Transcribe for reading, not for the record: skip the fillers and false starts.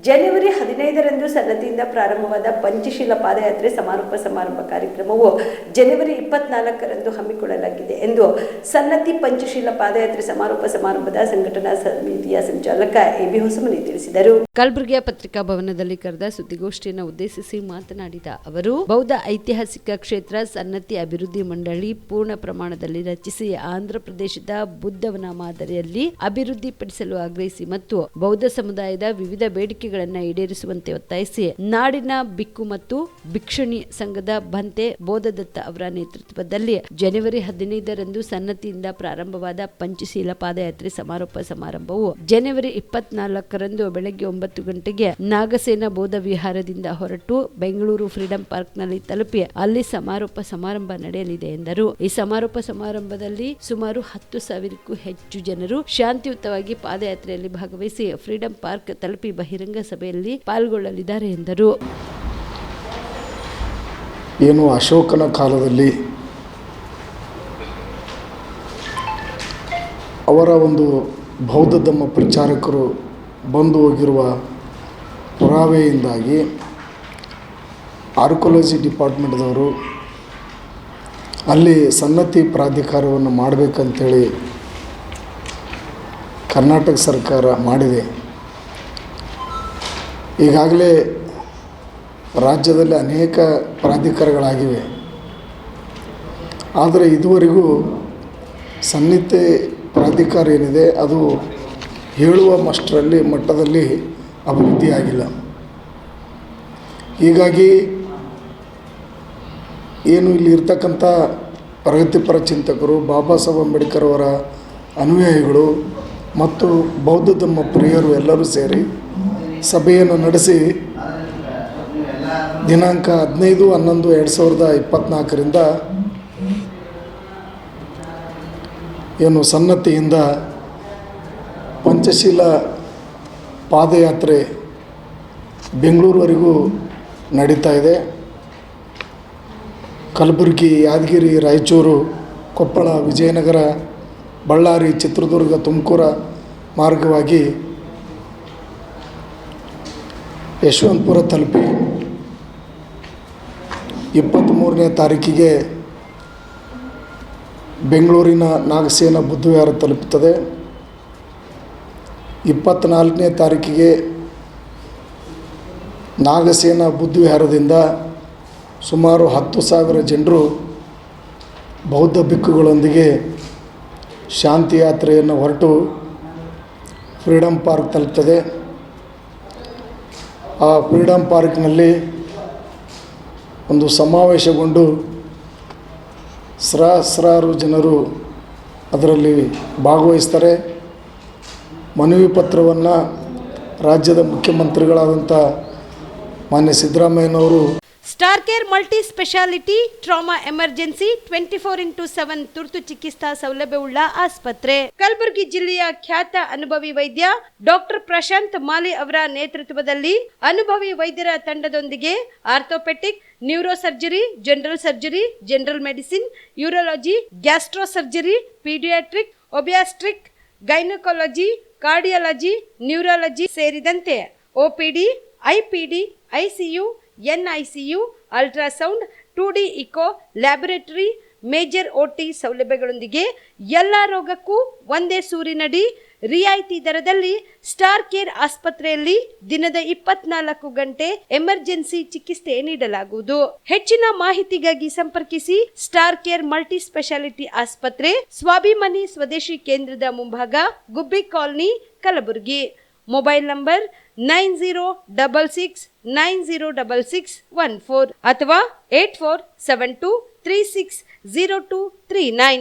ಜನವರಿ 15ರಂದು ಸನ್ನತಿಯಿಂದ ಪ್ರಾರಂಭವಾದ ಪಂಚಶೀಲ ಪಾದಯಾತ್ರೆ ಸಮಾರೋಪ ಕಾರ್ಯಕ್ರಮವು ಜನವರಿ 24ರಂದು ಹಮ್ಮಿಕೊಳ್ಳಲಾಗಿದೆ ಎಂದು ಸನ್ನತಿ ಪಂಚಶೀಲ ಪಾದಯಾತ್ರೆ ಸಮಾರೋಪದ ಸಂಘಟನಾ ಸಮಿತಿಯ ಸಂಚಾಲಕ ಎಬಿ ಹೊಸಮನಿ ತಿಳಿಸಿದರು. ಕಲಬುರಗಿಯ ಪತ್ರಿಕಾ ಭವನದಲ್ಲಿ ಕರೆದ ಸುದ್ದಿಗೋಷ್ಠಿಯನ್ನು ಉದ್ದೇಶಿಸಿ ಮಾತನಾಡಿದ ಅವರು, ಬೌದ್ಧ ಐತಿಹಾಸಿಕ ಕ್ಷೇತ್ರ ಸನ್ನತಿ ಅಭಿವೃದ್ಧಿ ಮಂಡಳಿ ಪೂರ್ಣ ಪ್ರಮಾಣದಲ್ಲಿ ರಚಿಸಿ ಆಂಧ್ರ ಪ್ರದೇಶದ ಬುದ್ಧವನ ಮಾದರಿಯಲ್ಲಿ ಅಭಿವೃದ್ಧಿಪಡಿಸಲು ಆಗ್ರಹಿಸಿ ಮತ್ತು ಬೌದ್ಧ ಸಮುದಾಯದ ವಿವಿಧ ಬೇಡಿಕೆಗಳನ್ನು ಈಡೇರಿಸುವಂತೆ ಒತ್ತಾಯಿಸಿ ನಾಡಿನ ಬಿಕ್ಕು ಮತ್ತು ಭಿಕ್ಷುಣಿ ಸಂಘದ ಬಂತೆ ಬೋಧದತ್ತ ಅವರ ನೇತೃತ್ವದಲ್ಲಿ ಜನವರಿ 15ರಂದು ಸನ್ನತಿಯಿಂದ ಪ್ರಾರಂಭವಾದ ಪಂಚಶೀಲ ಪಾದಯಾತ್ರೆ ಸಮಾರೋಪವು ಜನವರಿ 24ರಂದು ಬೆಳಗ್ಗೆ 9 ಗಂಟೆಗೆ ನಾಗಸೇನಾ ಬೌದ್ಧ ವಿಹಾರದಿಂದ ಹೊರಟು ಬೆಂಗಳೂರು ಫ್ರೀಡಂ ಪಾರ್ಕ್ ನಲ್ಲಿ ತಲುಪಿ ಅಲ್ಲಿ ಸಮಾರಂಭ ನಡೆಯಲಿದೆ ಎಂದರು. ಈ ಸಮಾರಂಭದಲ್ಲಿ ಸುಮಾರು 10,000ಕ್ಕೂ ಹೆಚ್ಚು ಜನರು ಶಾಂತಿಯುತವಾಗಿ ಪಾದಯಾತ್ರೆಯಲ್ಲಿ ಭಾಗವಹಿಸಿ ಫ್ರೀಡಂ ಪಾರ್ಕ್ ತಲುಪಿ ಬಹಿರಂಗ ಸಭೆಯಲ್ಲಿ ಪಾಲ್ಗೊಳ್ಳಲಿದ್ದಾರೆ ಎಂದರು. ಏನು ಅಶೋಕನ ಕಾಲದಲ್ಲಿ ಅವರ ಒಂದು ಬೌದ್ಧ ಧರ್ಮ ಪ್ರಚಾರಕರು ಬಂದು ಹೋಗಿರುವ ಪುರಾವೆಯಿಂದಾಗಿ ಆರ್ಕಿಯಾಲಜಿ ಡಿಪಾರ್ಟ್ಮೆಂಟ್ದವರು ಅಲ್ಲಿ ಸನ್ನತಿ ಪ್ರಾಧಿಕಾರವನ್ನು ಮಾಡಬೇಕಂತೇಳಿ ಕರ್ನಾಟಕ ಸರ್ಕಾರ ಮಾಡಿದೆ. ಈಗಾಗಲೇ ರಾಜ್ಯದಲ್ಲಿ ಅನೇಕ ಪ್ರಾಧಿಕಾರಗಳಾಗಿವೆ. ಆದರೆ ಇದುವರೆಗೂ ಸನ್ನತಿ ಪ್ರಾಧಿಕಾರ ಏನಿದೆ ಅದು ಹೇಳುವ ಮಟ್ಟದಲ್ಲಿ ಅಭಿವೃದ್ಧಿಯಾಗಿಲ್ಲ. ಹೀಗಾಗಿ ಏನು ಇಲ್ಲಿ ಇರ್ತಕ್ಕಂಥ ಪ್ರಗತಿಪರ ಚಿಂತಕರು, ಬಾಬಾ ಸಾಹೇಬ್ ಅಂಬೇಡ್ಕರ್ ಅವರ ಅನುಯಾಯಿಗಳು ಮತ್ತು ಬೌದ್ಧ ಧರ್ಮ ಪ್ರಿಯರು ಎಲ್ಲರೂ ಸೇರಿ ಸಭೆಯನ್ನು ನಡೆಸಿ ದಿನಾಂಕ 15/11/2024ರಿಂದ ಏನು ಸನ್ನತಿಯಿಂದ ಪಂಚಶೀಲ ಪಾದಯಾತ್ರೆ ಬೆಂಗಳೂರುವರೆಗೂ ನಡೀತಾ ಇದೆ. ಕಲಬುರಗಿ, ಯಾದಗಿರಿ, ರಾಯಚೂರು, ಕೊಪ್ಪಳ, ವಿಜಯನಗರ, ಬಳ್ಳಾರಿ, ಚಿತ್ರದುರ್ಗ, ತುಮಕೂರು ಮಾರ್ಗವಾಗಿ ಯಶವಂತಪುರ ತಲುಪಿ 23ನೇ ತಾರೀಕಿಗೆ ಬೆಂಗಳೂರಿನ ನಾಗಸೇನಾ ಬುದ್ಧವಿಹಾರ ತಲುಪುತ್ತದೆ. 24ನೇ ತಾರೀಕಿಗೆ ನಾಗಸೇನಾ ಬುದ್ಧವಿಹಾರದಿಂದ ಸುಮಾರು 10,000 ಜನರು ಬೌದ್ಧ ಭಿಕ್ಕುಗಳೊಂದಿಗೆ ಶಾಂತಿ ಯಾತ್ರೆಯನ್ನು ಹೊರಟು ಫ್ರೀಡಂ ಪಾರ್ಕ್ ತಲುಪ್ತದೆ. ಆ ಫ್ರೀಡಂ ಪಾರ್ಕ್ನಲ್ಲಿ ಒಂದು ಸಮಾವೇಶಗೊಂಡು ಸಹಸ್ರಾರು ಜನರು ಅದರಲ್ಲಿ ಭಾಗವಹಿಸ್ತಾರೆ. ಮನವಿ ಪತ್ರವನ್ನು ರಾಜ್ಯದ ಮುಖ್ಯಮಂತ್ರಿಗಳಾದಂಥ ಮಾನ್ಯ ಸಿದ್ದರಾಮಯ್ಯನವರು star care multi speciality trauma emergency 24x7 ತುರ್ತು ಚಿಕಿತ್ಸಾ ಸೌಲಭ್ಯವುಳ್ಳ ಆಸ್ಪತ್ರೆ. ಕಲಬುರಗಿ ಜಿಲ್ಲೆಯ ಖ್ಯಾತ ಅನುಭವಿ ವೈದ್ಯ ಡಾಕ್ಟರ್ ಪ್ರಶಾಂತ್ ಮಾಲಿ ಅವರ ನೇತೃತ್ವದಲ್ಲಿ ಅನುಭವಿ ವೈದ್ಯರ ತಂಡದೊಂದಿಗೆ orthopaedic, neuro surgery, general surgery, general medicine, urology, gastro surgery, paediatric, obstetric, gynaecology, cardiology, neurology ಸೇರಿದಂತೆ OPD, IPD, ICU, NICU, ultrasound, 2D echo, laboratory, major OT ಸೌಲಭ್ಯಗಳೊಂದಿಗೆ ಎಲ್ಲ ರೋಗಕ್ಕೂ ಒಂದೇ ಸೂರಿನಡಿ ರಿಯಾಯಿತಿ ದರದಲ್ಲಿ ಸ್ಟಾರ್ ಕೇರ್ ಆಸ್ಪತ್ರೆಯಲ್ಲಿ ದಿನದ 24 ಗಂಟೆ ಎಮರ್ಜೆನ್ಸಿ ಚಿಕಿತ್ಸೆ ನೀಡಲಾಗುವುದು. ಹೆಚ್ಚಿನ ಮಾಹಿತಿಗಾಗಿ ಸಂಪರ್ಕಿಸಿ ಸ್ಟಾರ್ ಕೇರ್ ಮಲ್ಟಿ ಸ್ಪೆಷಾಲಿಟಿ ಆಸ್ಪತ್ರೆ, ಸ್ವಾಭಿಮಾನಿ ಸ್ವದೇಶಿ ಕೇಂದ್ರದ ಮುಂಭಾಗ, ಗುಬ್ಬಿ ಕಾಲನಿ, ಕಲಬುರಗಿ. ಮೊಬೈಲ್ ನಂಬರ್ 9066906614 ಅಥವಾ 8472360239.